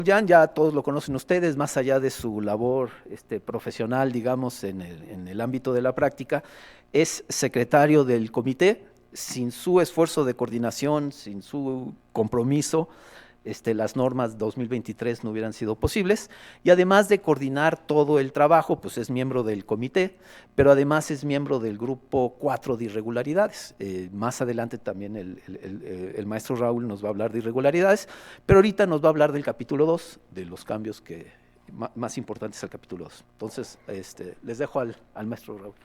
Jan ya todos lo conocen ustedes, más allá de su labor profesional, digamos, en el ámbito de la práctica, es secretario del comité. Sin su esfuerzo de coordinación, sin su compromiso, las normas 2023 no hubieran sido posibles, y además de coordinar todo el trabajo, pues es miembro del comité, pero además es miembro del grupo 4 de irregularidades. Más adelante también el maestro Raúl nos va a hablar de irregularidades, pero ahorita nos va a hablar del capítulo 2, de los cambios más importantes al capítulo 2. Entonces, les dejo al maestro Raúl.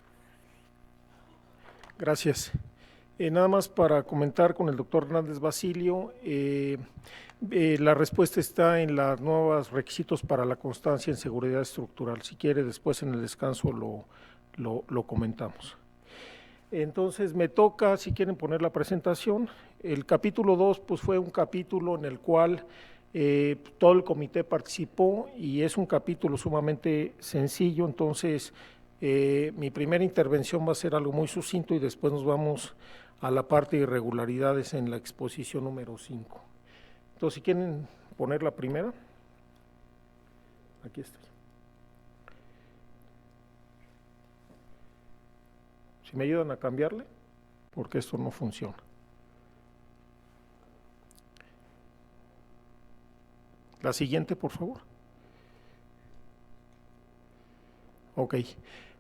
Gracias. Nada más para comentar con el doctor Hernández Basilio, la respuesta está en los nuevos requisitos para la constancia en seguridad estructural. Si quiere, después en el descanso lo comentamos. Entonces me toca, si quieren poner la presentación, el capítulo 2 pues fue un capítulo en el cual todo el comité participó y es un capítulo sumamente sencillo. Entonces mi primera intervención va a ser algo muy sucinto y después nos vamos a la parte de irregularidades en la exposición número 5. Entonces, si quieren poner la primera, aquí está. Si me ayudan a cambiarle, porque esto no funciona. La siguiente, por favor. Ok.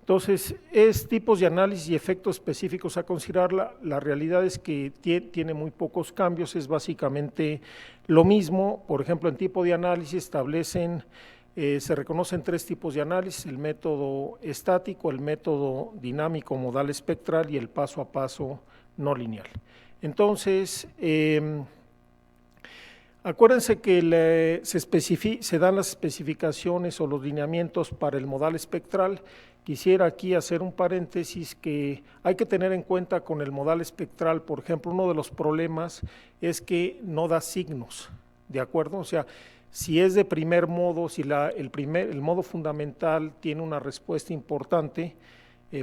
Entonces, es tipos de análisis y efectos específicos a considerar. La realidad es que tiene muy pocos cambios, es básicamente lo mismo. Por ejemplo, en tipo de análisis se reconocen 3 tipos de análisis: el método estático, el método dinámico modal espectral y el paso a paso no lineal. Entonces, acuérdense que se dan las especificaciones o los lineamientos para el modal espectral. Quisiera aquí hacer un paréntesis que hay que tener en cuenta con el modal espectral. Por ejemplo, uno de los problemas es que no da signos, ¿de acuerdo? O sea, si es de primer modo, si el modo fundamental tiene una respuesta importante,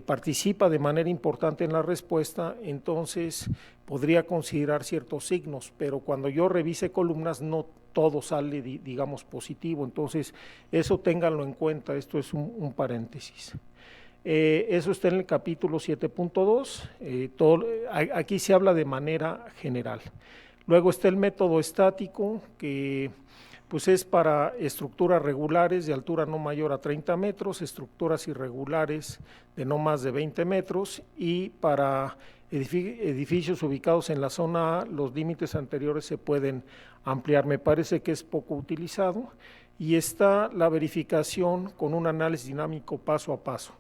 participa de manera importante en la respuesta, entonces podría considerar ciertos signos, pero cuando yo revise columnas no todo sale, digamos, positivo. Entonces eso ténganlo en cuenta, esto es un paréntesis. Eso está en el capítulo 7.2, aquí se habla de manera general. Luego está el método estático, que pues es para estructuras regulares de altura no mayor a 30 metros, estructuras irregulares de no más de 20 metros, y para edificios ubicados en la zona A, los límites anteriores se pueden ampliar. Me parece que es poco utilizado. Y está la verificación con un análisis dinámico paso a paso.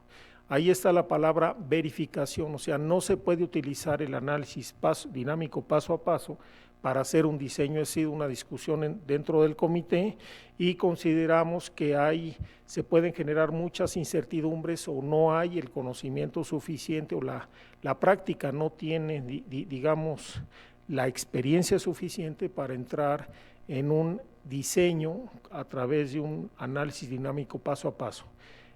Ahí está la palabra verificación, o sea, no se puede utilizar el análisis dinámico paso a paso para hacer un diseño. Ha sido una discusión dentro del comité y consideramos que se pueden generar muchas incertidumbres, o no hay el conocimiento suficiente, o la práctica no tiene, digamos, la experiencia suficiente para entrar en un diseño a través de un análisis dinámico paso a paso.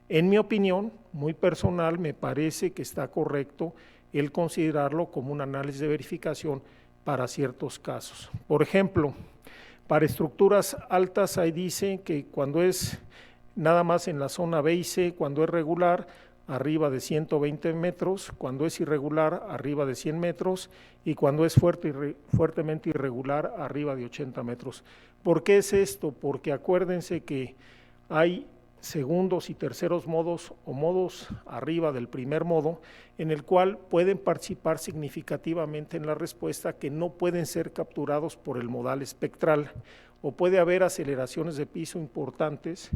En mi opinión, muy personal, me parece que está correcto el considerarlo como un análisis de verificación para ciertos casos. Por ejemplo, para estructuras altas, ahí dice que cuando es nada más en la zona B y C, cuando es regular, arriba de 120 metros, cuando es irregular, arriba de 100 metros, y cuando es fuertemente irregular, arriba de 80 metros. ¿Por qué es esto? Porque acuérdense que hay segundos y terceros modos, o modos arriba del primer modo, en el cual pueden participar significativamente en la respuesta, que no pueden ser capturados por el modal espectral, o puede haber aceleraciones de piso importantes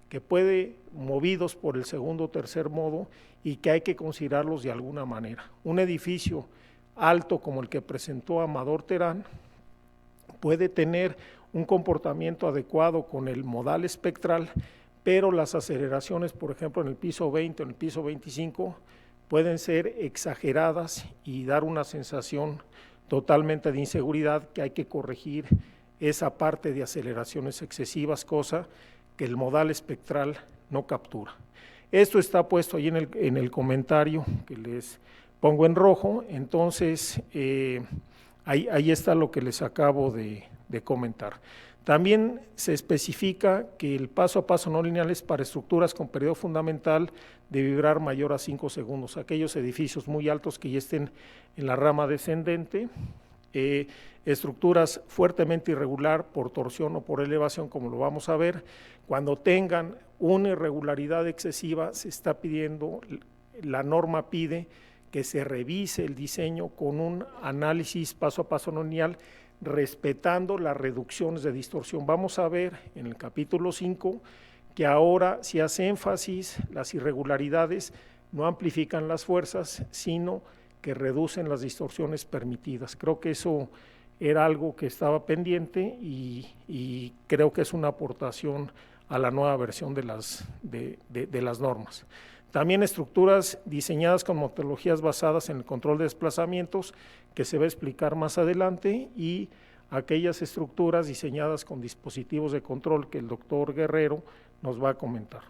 que movidos por el segundo o tercer modo, y que hay que considerarlos de alguna manera. Un edificio alto como el que presentó Amador Terán puede tener un comportamiento adecuado con el modal espectral, pero las aceleraciones, por ejemplo, en el piso 20 o en el piso 25, pueden ser exageradas y dar una sensación totalmente de inseguridad, que hay que corregir esa parte de aceleraciones excesivas, cosa que el modal espectral no captura. Esto está puesto ahí en el comentario que les pongo en rojo. Entonces ahí está lo que les acabo de comentar. También se especifica que el paso a paso no lineal es para estructuras con periodo fundamental de vibrar mayor a 5 segundos, aquellos edificios muy altos que ya estén en la rama descendente, estructuras fuertemente irregular por torsión o por elevación, como lo vamos a ver. Cuando tengan una irregularidad excesiva, se está pidiendo, la norma pide que se revise el diseño con un análisis paso a paso no lineal, respetando las reducciones de distorsión. Vamos a ver en el capítulo 5 que ahora se hace énfasis, las irregularidades no amplifican las fuerzas, sino que reducen las distorsiones permitidas. Creo que eso era algo que estaba pendiente y creo que es una aportación a la nueva versión de las normas. También estructuras diseñadas con metodologías basadas en el control de desplazamientos, que se va a explicar más adelante, y aquellas estructuras diseñadas con dispositivos de control que el doctor Guerrero nos va a comentar.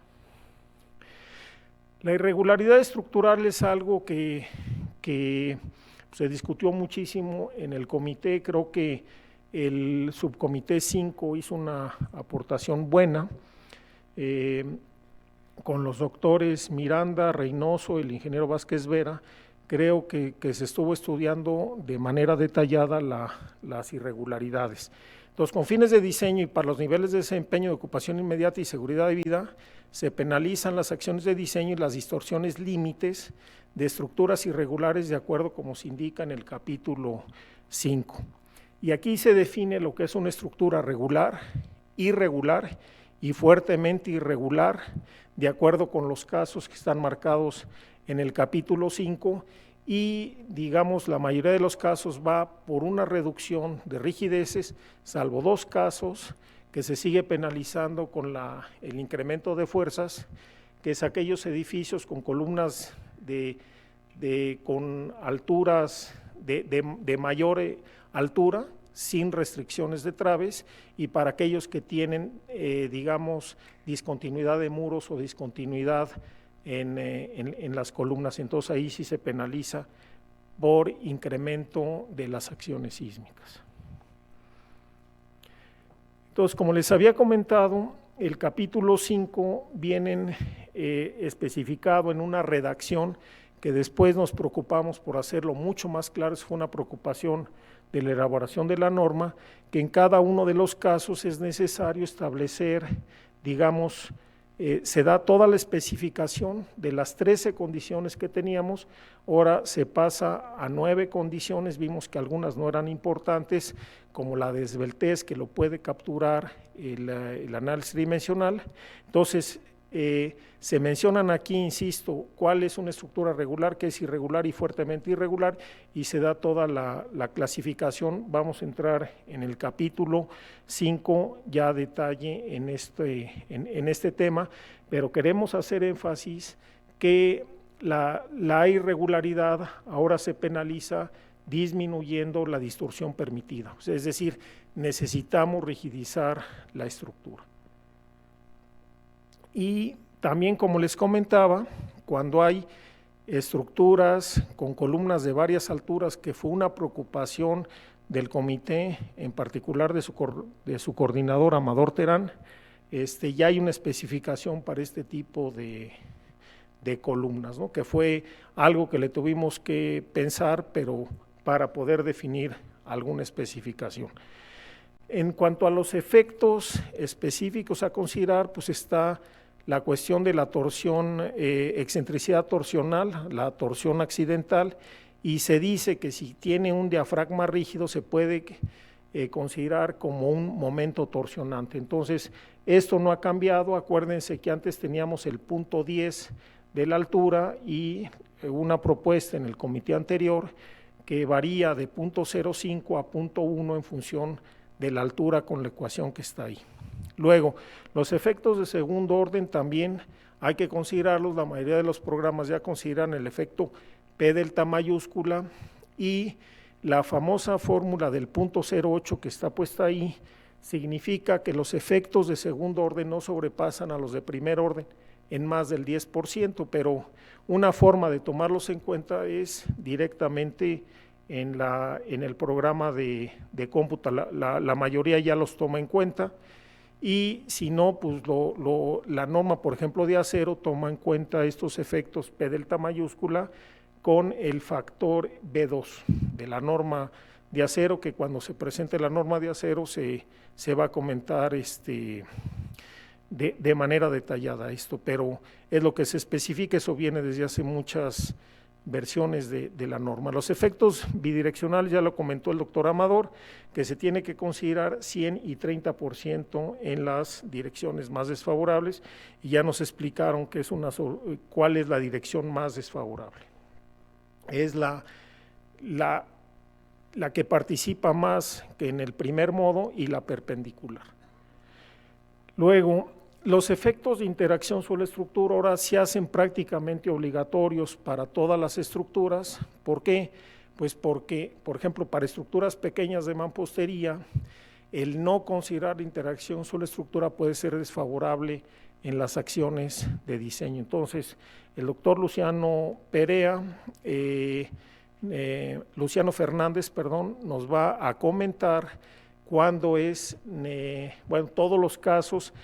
La irregularidad estructural es algo que se discutió muchísimo en el comité. Creo que el subcomité 5 hizo una aportación buena, con los doctores Miranda, Reynoso, el ingeniero Vázquez Vera. Creo que se estuvo estudiando de manera detallada las irregularidades. Entonces, con fines de diseño y para los niveles de desempeño de ocupación inmediata y seguridad de vida, se penalizan las acciones de diseño y las distorsiones límites de estructuras irregulares de acuerdo como se indica en el capítulo 5. Y aquí se define lo que es una estructura regular, irregular y fuertemente irregular, de acuerdo con los casos que están marcados en el capítulo 5, y digamos la mayoría de los casos va por una reducción de rigideces, salvo 2 casos que se sigue penalizando con el incremento de fuerzas, que es aquellos edificios con columnas con alturas de mayor altura, sin restricciones de traves, y para aquellos que tienen, digamos, discontinuidad de muros o discontinuidad en las columnas. Entonces ahí sí se penaliza por incremento de las acciones sísmicas. Entonces, como les había comentado, el capítulo 5 viene especificado en una redacción que después nos preocupamos por hacerlo mucho más claro. Fue una preocupación de la elaboración de la norma, que en cada uno de los casos es necesario establecer, digamos, se da toda la especificación de las 13 condiciones que teníamos, ahora se pasa a 9 condiciones. Vimos que algunas no eran importantes, como la de esbeltez, que lo puede capturar el análisis dimensional. Entonces, se mencionan aquí, insisto, cuál es una estructura regular, qué es irregular y fuertemente irregular, y se da toda la clasificación. Vamos a entrar en el capítulo 5 ya a detalle en este tema, pero queremos hacer énfasis que la irregularidad ahora se penaliza disminuyendo la distorsión permitida, es decir, necesitamos rigidizar la estructura. Y también, como les comentaba, cuando hay estructuras con columnas de varias alturas, que fue una preocupación del comité, en particular de su coordinador Amador Terán, ya hay una especificación para este tipo de columnas, ¿no? Que fue algo que le tuvimos que pensar, pero para poder definir alguna especificación. En cuanto a los efectos específicos a considerar, pues está la cuestión de la torsión, excentricidad torsional, la torsión accidental, y se dice que si tiene un diafragma rígido se puede considerar como un momento torsionante. Entonces, esto no ha cambiado. Acuérdense que antes teníamos el punto 10 de la altura y una propuesta en el comité anterior que varía de punto 0,5 a punto 1 en función de la altura con la ecuación que está ahí. Luego, los efectos de segundo orden también hay que considerarlos. La mayoría de los programas ya consideran el efecto P delta mayúscula, y la famosa fórmula del punto 0,8 que está puesta ahí significa que los efectos de segundo orden no sobrepasan a los de primer orden en más del 10%, pero una forma de tomarlos en cuenta es directamente en el programa de cómputo, la mayoría ya los toma en cuenta, y si no, pues la norma, por ejemplo, de acero toma en cuenta estos efectos P delta mayúscula con el factor B2 de la norma de acero, que cuando se presente la norma de acero se va a comentar de manera detallada esto, pero es lo que se especifica, eso viene desde hace muchas versiones de la norma. Los efectos bidireccionales ya lo comentó el doctor Amador, que se tiene que considerar 100 y 30% en las direcciones más desfavorables, y ya nos explicaron que cuál es la dirección más desfavorable. Es la que participa más que en el primer modo, y la perpendicular. Luego, los efectos de interacción suelo-estructura ahora se hacen prácticamente obligatorios para todas las estructuras. ¿Por qué? Pues porque, por ejemplo, para estructuras pequeñas de mampostería, el no considerar interacción suelo-estructura puede ser desfavorable en las acciones de diseño. Entonces, el doctor Luciano Fernández, nos va a comentar cuándo es, todos los casos,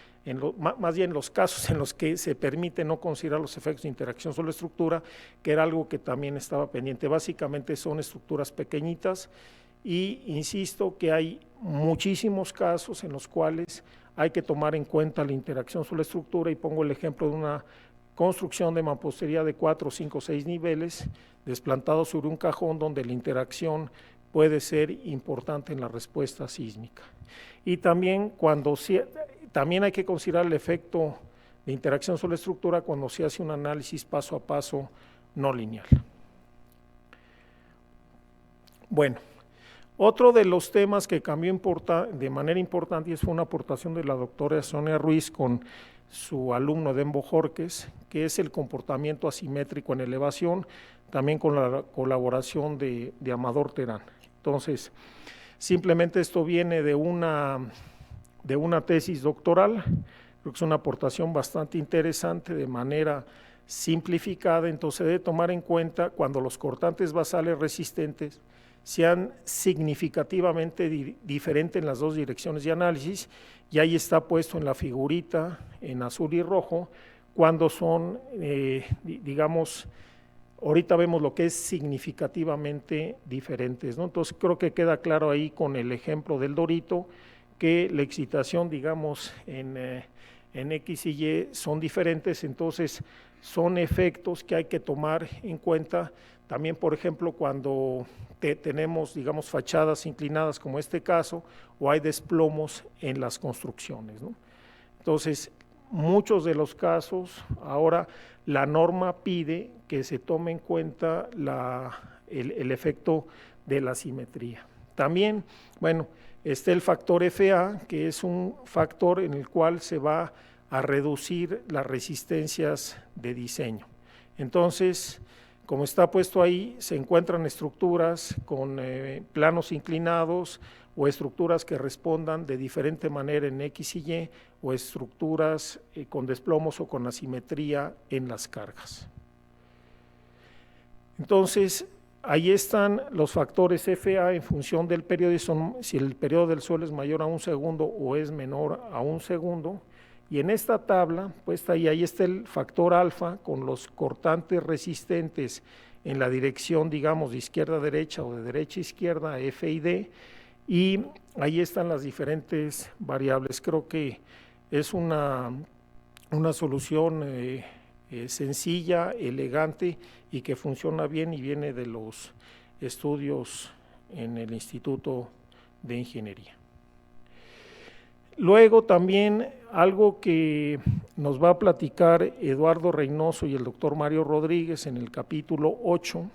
más bien los casos en los que se permite no considerar los efectos de interacción suelo-estructura, que era algo que también estaba pendiente. Básicamente son estructuras pequeñitas, y insisto que hay muchísimos casos en los cuales hay que tomar en cuenta la interacción suelo-estructura, y pongo el ejemplo de una construcción de mampostería de 4, 5, 6 niveles, desplantado sobre un cajón, donde la interacción puede ser importante en la respuesta sísmica. Y también también hay que considerar el efecto de interacción suelo-estructura cuando se hace un análisis paso a paso no lineal. Bueno, otro de los temas que cambió de manera importante, y fue una aportación de la doctora Sonia Ruiz con su alumno Dembo Jorques, que es el comportamiento asimétrico en elevación, también con la colaboración de Amador Terán. Entonces, simplemente esto viene de una tesis doctoral, creo que es una aportación bastante interesante de manera simplificada. Entonces, debe tomar en cuenta cuando los cortantes basales resistentes sean significativamente diferentes en las dos direcciones de análisis, y ahí está puesto en la figurita en azul y rojo, cuando son, digamos, ahorita vemos lo que es significativamente diferentes, ¿no? Entonces creo que queda claro ahí con el ejemplo del Dorito, que la excitación, digamos, en X y Y son diferentes, entonces son efectos que hay que tomar en cuenta. También, por ejemplo, cuando tenemos, digamos, fachadas inclinadas como este caso, o hay desplomos en las construcciones, ¿no? Entonces, muchos de los casos, ahora la norma pide que se tome en cuenta el efecto de la simetría. También, está el factor FA, que es un factor en el cual se va a reducir las resistencias de diseño. Entonces, como está puesto ahí, se encuentran estructuras con planos inclinados, o estructuras que respondan de diferente manera en X y Y, o estructuras con desplomos o con asimetría en las cargas. Entonces, ahí están los factores FA en función del periodo, si el periodo del suelo es mayor a 1 segundo o es menor a 1 segundo, y en esta tabla, pues ahí está el factor alfa con los cortantes resistentes en la dirección, digamos, de izquierda a derecha o de derecha a izquierda, F y D, y ahí están las diferentes variables. Creo que es una solución sencilla, elegante, y que funciona bien, y viene de los estudios en el Instituto de Ingeniería. Luego también algo que nos va a platicar Eduardo Reynoso y el doctor Mario Rodríguez en el capítulo 8,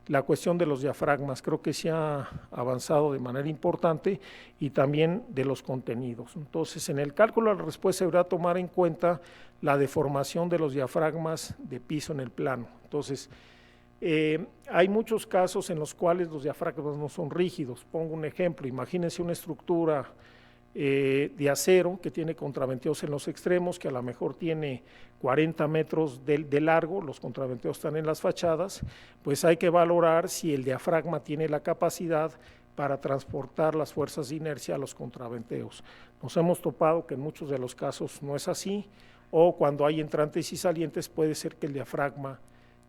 la cuestión de los diafragmas. Creo que se ha avanzado de manera importante, y también de los contenidos. Entonces, en el cálculo de la respuesta se deberá tomar en cuenta la deformación de los diafragmas de piso en el plano. Entonces, hay muchos casos en los cuales los diafragmas no son rígidos. Pongo un ejemplo: imagínense una estructura de acero que tiene contraventeos en los extremos, que a lo mejor tiene 40 metros de largo, los contraventeos están en las fachadas, pues hay que valorar si el diafragma tiene la capacidad para transportar las fuerzas de inercia a los contraventeos. Nos hemos topado que en muchos de los casos no es así, o cuando hay entrantes y salientes puede ser que el diafragma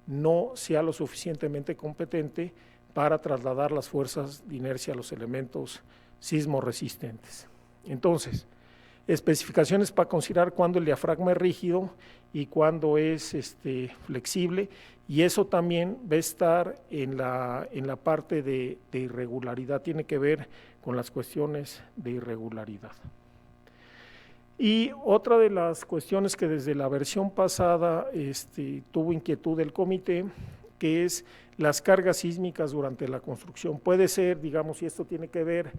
no sea lo suficientemente competente para trasladar las fuerzas de inercia a los elementos sismo resistentes. Entonces, especificaciones para considerar cuándo el diafragma es rígido y cuándo es flexible, y eso también va a estar en la parte de irregularidad, tiene que ver con las cuestiones de irregularidad. Y otra de las cuestiones que desde la versión pasada tuvo inquietud del comité, que es las cargas sísmicas durante la construcción. Puede ser, digamos, y esto tiene que ver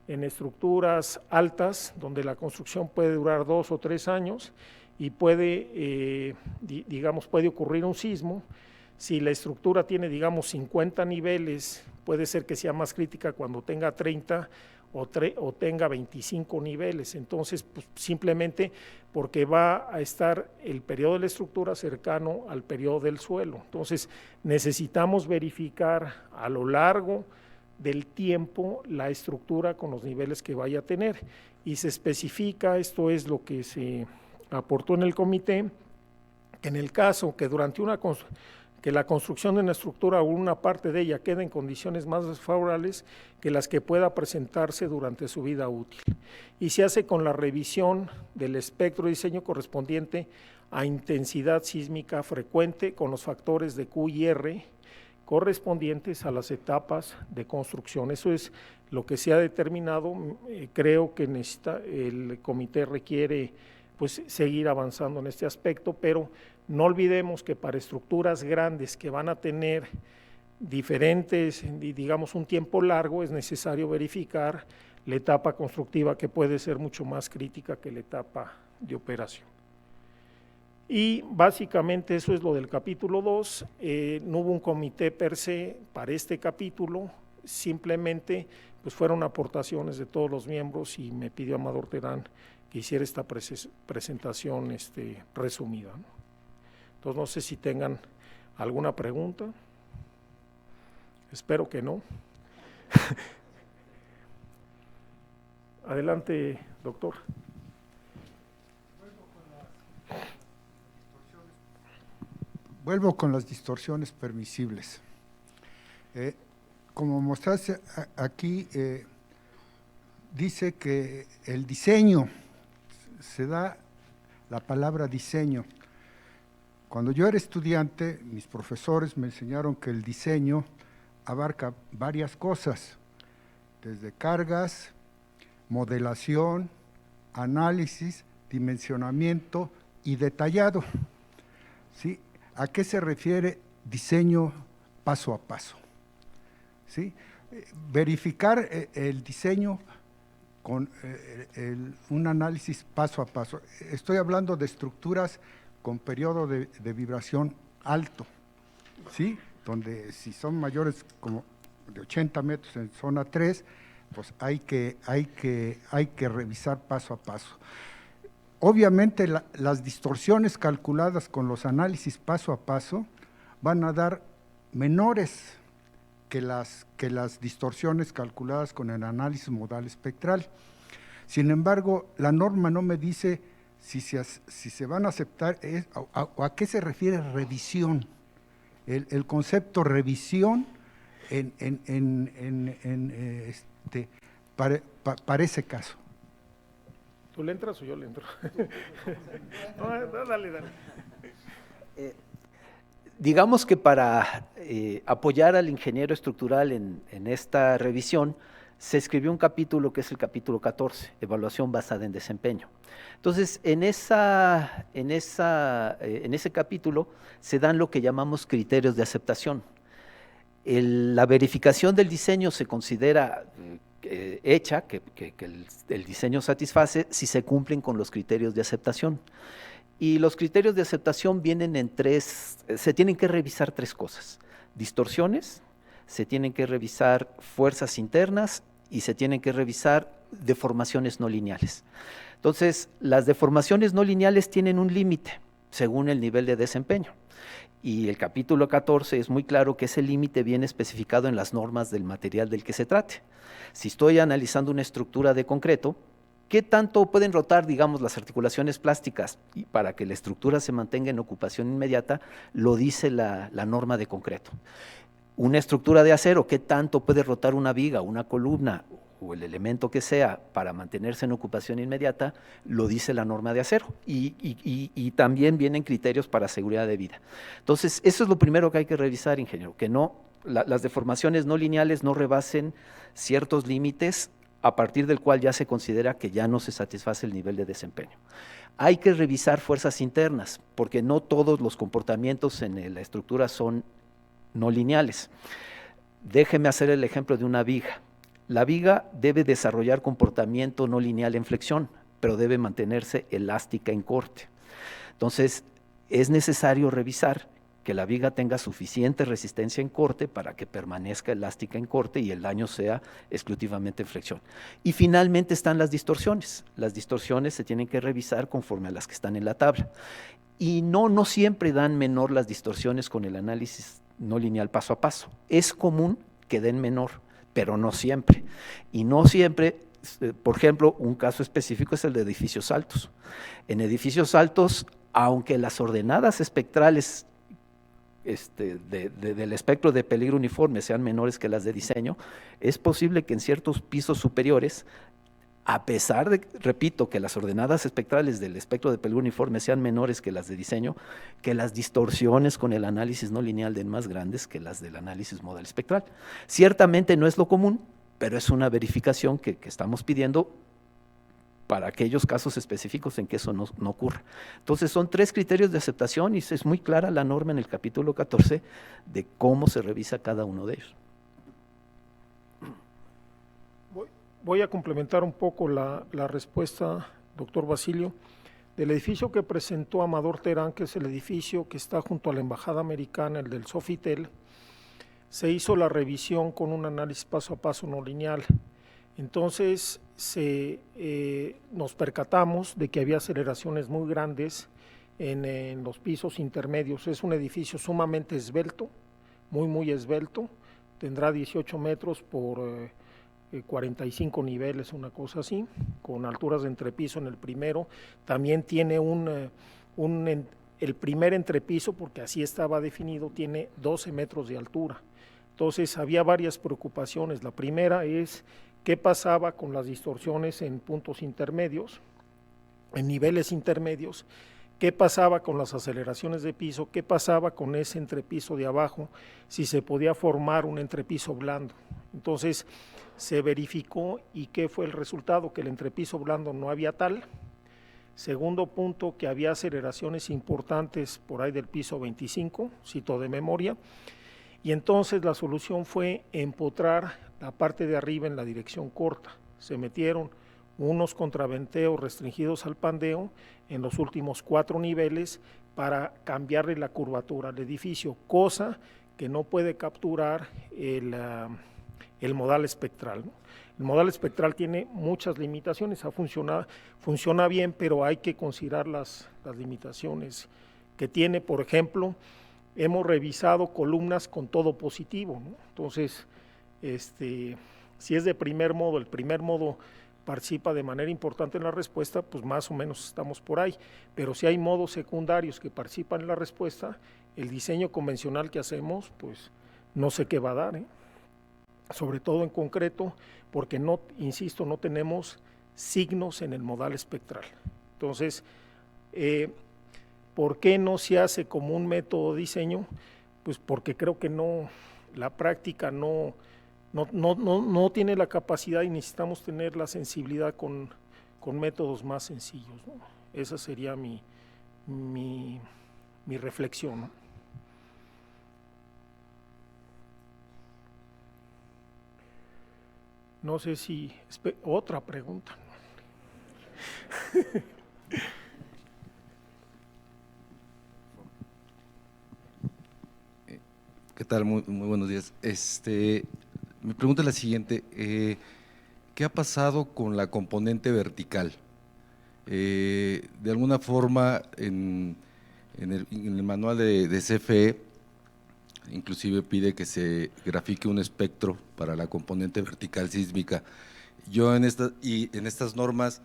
en estructuras altas, donde la construcción puede durar 2 o 3 años y puede, puede ocurrir un sismo. Si la estructura tiene, digamos, 50 niveles, puede ser que sea más crítica cuando tenga 30 o tenga 25 niveles. Entonces, pues, simplemente porque va a estar el periodo de la estructura cercano al periodo del suelo. Entonces, necesitamos verificar a lo largo del tiempo la estructura con los niveles que vaya a tener, y se especifica, esto es lo que se aportó en el comité, que en el caso que durante que la construcción de una estructura o una parte de ella quede en condiciones más desfavorables que las que pueda presentarse durante su vida útil, y se hace con la revisión del espectro de diseño correspondiente a intensidad sísmica frecuente con los factores de Q y R correspondientes a las etapas de construcción. Eso es lo que se ha determinado. Creo que el comité requiere pues seguir avanzando en este aspecto, pero no olvidemos que para estructuras grandes que van a tener diferentes, digamos, un tiempo largo, es necesario verificar la etapa constructiva, que puede ser mucho más crítica que la etapa de operación. Y básicamente eso es lo del capítulo 2, no hubo un comité per se para este capítulo, simplemente pues fueron aportaciones de todos los miembros, y me pidió Amador Terán que hiciera esta presentación resumida, ¿no? Entonces no sé si tengan alguna pregunta, espero que no. Adelante, doctor. Vuelvo con las distorsiones permisibles. Como mostraste aquí, dice que el diseño, se da la palabra diseño. Cuando yo era estudiante, mis profesores me enseñaron que el diseño abarca varias cosas, desde cargas, modelación, análisis, dimensionamiento y detallado, ¿sí? ¿A qué se refiere diseño paso a paso? ¿Sí? Verificar el diseño con un análisis paso a paso. Estoy hablando de estructuras con periodo de vibración alto, ¿sí? Donde si son mayores como de 80 metros en zona 3, pues hay que revisar paso a paso. Obviamente las distorsiones calculadas con los análisis paso a paso van a dar menores que las distorsiones calculadas con el análisis modal espectral. Sin embargo, la norma no me dice si se van a aceptar o a qué se refiere revisión. El concepto revisión para ese caso. ¿Tú le entras o yo le entro? No, dale. Digamos que para apoyar al ingeniero estructural en esta revisión, se escribió un capítulo que es el capítulo 14, Evaluación basada en desempeño. Entonces, en ese capítulo se dan lo que llamamos criterios de aceptación. La verificación del diseño se considera hecha, que el diseño satisface si se cumplen con los criterios de aceptación. Y los criterios de aceptación vienen en se tienen que revisar 3 cosas: distorsiones, se tienen que revisar fuerzas internas y se tienen que revisar deformaciones no lineales. Entonces, las deformaciones no lineales tienen un límite según el nivel de desempeño. Y el capítulo 14 es muy claro que ese límite viene especificado en las normas del material del que se trate. Si estoy analizando una estructura de concreto, ¿qué tanto pueden rotar, digamos, las articulaciones plásticas? Y para que la estructura se mantenga en ocupación inmediata, lo dice la norma de concreto. Una estructura de acero, ¿qué tanto puede rotar una viga, una columna o el elemento que sea para mantenerse en ocupación inmediata? Lo dice la norma de acero y también vienen criterios para seguridad de vida. Entonces, eso es lo primero que hay que revisar, ingeniero, que las deformaciones no lineales no rebasen ciertos límites a partir del cual ya se considera que ya no se satisface el nivel de desempeño. Hay que revisar fuerzas internas, porque no todos los comportamientos en la estructura son no lineales. Déjeme hacer el ejemplo de una viga. La viga debe desarrollar comportamiento no lineal en flexión, pero debe mantenerse elástica en corte. Entonces, es necesario revisar que la viga tenga suficiente resistencia en corte para que permanezca elástica en corte y el daño sea exclusivamente en flexión. Y finalmente están las distorsiones. Las distorsiones se tienen que revisar conforme a las que están en la tabla. Y no siempre dan menor las distorsiones con el análisis no lineal paso a paso. Es común que den menor, pero no siempre. Y no siempre, por ejemplo, un caso específico es el de edificios altos. En edificios altos, aunque las ordenadas espectrales del espectro de peligro uniforme sean menores que las de diseño, es posible que en ciertos pisos superiores, a pesar de, repito, que las ordenadas espectrales del espectro de peligro uniforme sean menores que las de diseño, que las distorsiones con el análisis no lineal den más grandes que las del análisis modal espectral. Ciertamente no es lo común, pero es una verificación que estamos pidiendo para aquellos casos específicos en que eso no ocurra. Entonces son 3 criterios de aceptación y es muy clara la norma en el capítulo 14 de cómo se revisa cada uno de ellos. Voy a complementar un poco la respuesta, doctor Basilio. Del edificio que presentó Amador Terán, que es el edificio que está junto a la Embajada Americana, el del Sofitel, se hizo la revisión con un análisis paso a paso no lineal. Entonces nos percatamos de que había aceleraciones muy grandes en los pisos intermedios. Es un edificio sumamente esbelto, muy esbelto, tendrá 18 metros por 45 niveles, una cosa así, con alturas de entrepiso en el primero. También tiene el primer entrepiso, porque así estaba definido, tiene 12 metros de altura. Entonces había varias preocupaciones. La primera es qué pasaba con las distorsiones en puntos intermedios, en niveles intermedios, qué pasaba con las aceleraciones de piso, qué pasaba con ese entrepiso de abajo, si se podía formar un entrepiso blando. Entonces se verificó y qué fue el resultado, que el entrepiso blando no había tal. Segundo punto, que había aceleraciones importantes por ahí del piso 25, cito de memoria, y entonces la solución fue empotrar la parte de arriba en la dirección corta. Se metieron unos contraventeos restringidos al pandeo en los últimos 4 niveles para cambiarle la curvatura al edificio, cosa que no puede capturar el modal espectral, ¿no? El modal espectral tiene muchas limitaciones, funciona bien, pero hay que considerar las limitaciones que tiene. Por ejemplo, hemos revisado columnas con todo positivo, ¿no? Entonces, si es de primer modo, el primer modo participa de manera importante en la respuesta, pues más o menos estamos por ahí. Pero si hay modos secundarios que participan en la respuesta, el diseño convencional que hacemos, pues no sé qué va a dar, sobre todo en concreto, porque no, insisto, no tenemos signos en el modal espectral. Entonces, ¿por qué no se hace como un método de diseño? Pues porque creo que la práctica no tiene la capacidad y necesitamos tener la sensibilidad con métodos más sencillos, ¿no? Esa sería mi reflexión, ¿no? No sé si... otra pregunta. ¿Qué tal? Muy buenos días. Mi pregunta es la siguiente. ¿qué ha pasado con la componente vertical? De alguna forma, en el manual de CFE, inclusive pide que se grafique un espectro para la componente vertical sísmica. Yo en estas normas,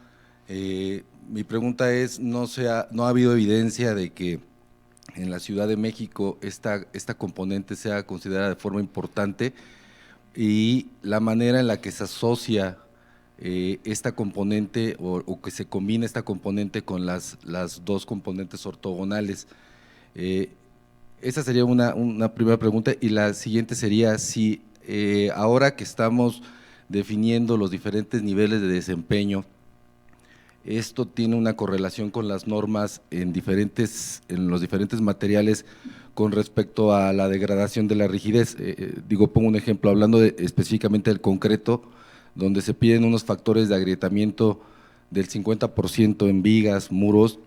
mi pregunta es, ¿no ha habido evidencia de que en la Ciudad de México esta componente sea considerada de forma importante y la manera en la que se asocia esta componente o que se combina esta componente con las dos componentes ortogonales? Esa sería una primera pregunta, y la siguiente sería si ahora que estamos definiendo los diferentes niveles de desempeño, esto tiene una correlación con las normas en los diferentes materiales con respecto a la degradación de la rigidez. Pongo un ejemplo, hablando específicamente del concreto, donde se piden unos factores de agrietamiento del 50% en vigas, muros,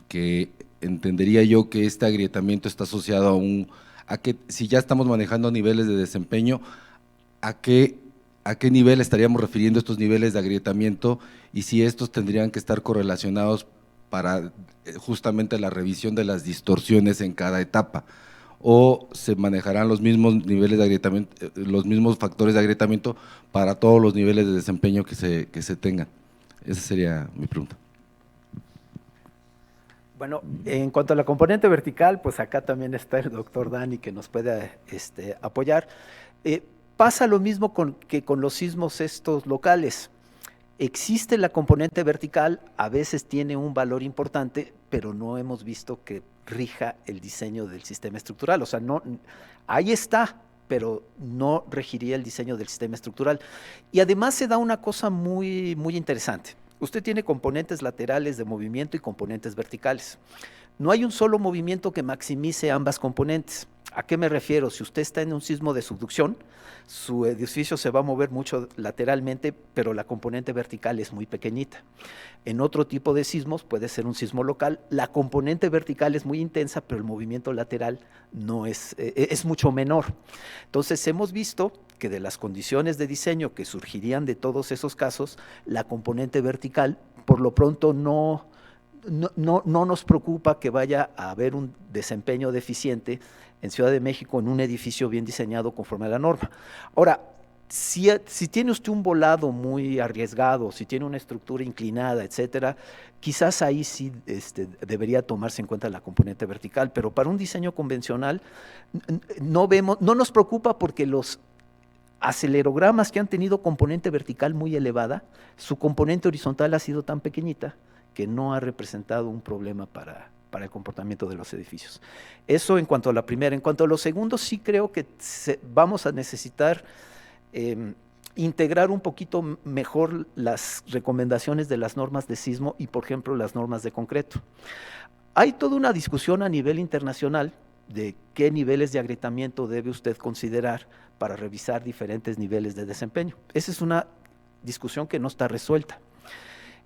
que entendería yo que este agrietamiento está asociado a que si ya estamos manejando niveles de desempeño, ¿a qué nivel estaríamos refiriendo estos niveles de agrietamiento y si estos tendrían que estar correlacionados para justamente la revisión de las distorsiones en cada etapa? ¿O se manejarán los mismos niveles de agrietamiento, los mismos factores de agrietamiento para todos los niveles de desempeño que se tengan? Esa sería mi pregunta. Bueno, en cuanto a la componente vertical, pues acá también está el doctor Dani que nos puede apoyar. Pasa lo mismo que con los sismos estos locales. Existe la componente vertical, a veces tiene un valor importante, pero no hemos visto que rija el diseño del sistema estructural. O sea, no, ahí está, pero no regiría el diseño del sistema estructural. Y además se da una cosa muy, muy interesante. Usted tiene componentes laterales de movimiento y componentes verticales. No hay un solo movimiento que maximice ambas componentes. ¿A qué me refiero? Si usted está en un sismo de subducción, su edificio se va a mover mucho lateralmente, pero la componente vertical es muy pequeñita. En otro tipo de sismos, puede ser un sismo local, la componente vertical es muy intensa, pero el movimiento lateral no es mucho menor. Entonces, hemos visto que de las condiciones de diseño que surgirían de todos esos casos, la componente vertical, por lo pronto, no nos preocupa que vaya a haber un desempeño deficiente en Ciudad de México en un edificio bien diseñado conforme a la norma. Ahora, si tiene usted un volado muy arriesgado, si tiene una estructura inclinada, etcétera, quizás ahí sí debería tomarse en cuenta la componente vertical, pero para un diseño convencional no nos preocupa porque los acelerogramas que han tenido componente vertical muy elevada, su componente horizontal ha sido tan pequeñita que no ha representado un problema para el comportamiento de los edificios. Eso en cuanto a la primera. En cuanto a lo segundo, sí creo que vamos a necesitar integrar un poquito mejor las recomendaciones de las normas de sismo y, por ejemplo, las normas de concreto. Hay toda una discusión a nivel internacional de qué niveles de agrietamiento debe usted considerar para revisar diferentes niveles de desempeño. Esa es una discusión que no está resuelta.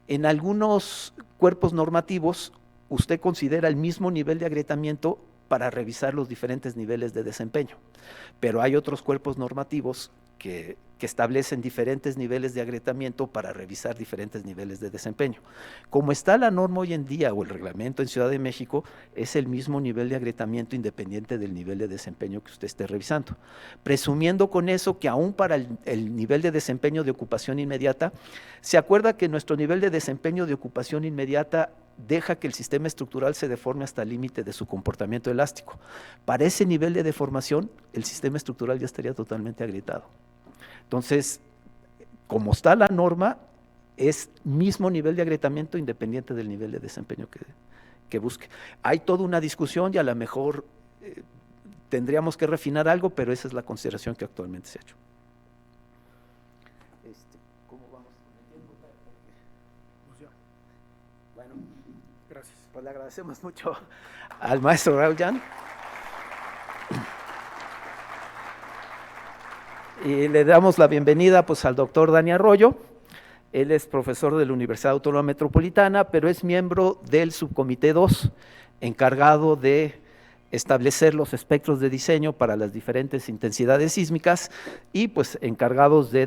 En algunos cuerpos normativos, usted considera el mismo nivel de agrietamiento para revisar los diferentes niveles de desempeño, pero hay otros cuerpos normativos que establecen diferentes niveles de agrietamiento para revisar diferentes niveles de desempeño. Como está la norma hoy en día o el reglamento en Ciudad de México, es el mismo nivel de agrietamiento independiente del nivel de desempeño que usted esté revisando. Presumiendo con eso que aún para el nivel de desempeño de ocupación inmediata, se acuerda que nuestro nivel de desempeño de ocupación inmediata deja que el sistema estructural se deforme hasta el límite de su comportamiento elástico. Para ese nivel de deformación, el sistema estructural ya estaría totalmente agrietado. Entonces, como está la norma, es mismo nivel de agrietamiento independiente del nivel de desempeño que busque. Hay toda una discusión y a lo mejor tendríamos que refinar algo, pero esa es la consideración que actualmente se ha hecho. ¿Cómo vamos con el tiempo? Bueno, gracias. Pues le agradecemos mucho al maestro Raúl Jan. Y le damos la bienvenida pues al doctor Dani Arroyo. Él es profesor de la Universidad Autónoma Metropolitana, pero es miembro del subcomité 2, encargado de establecer los espectros de diseño para las diferentes intensidades sísmicas y pues encargados de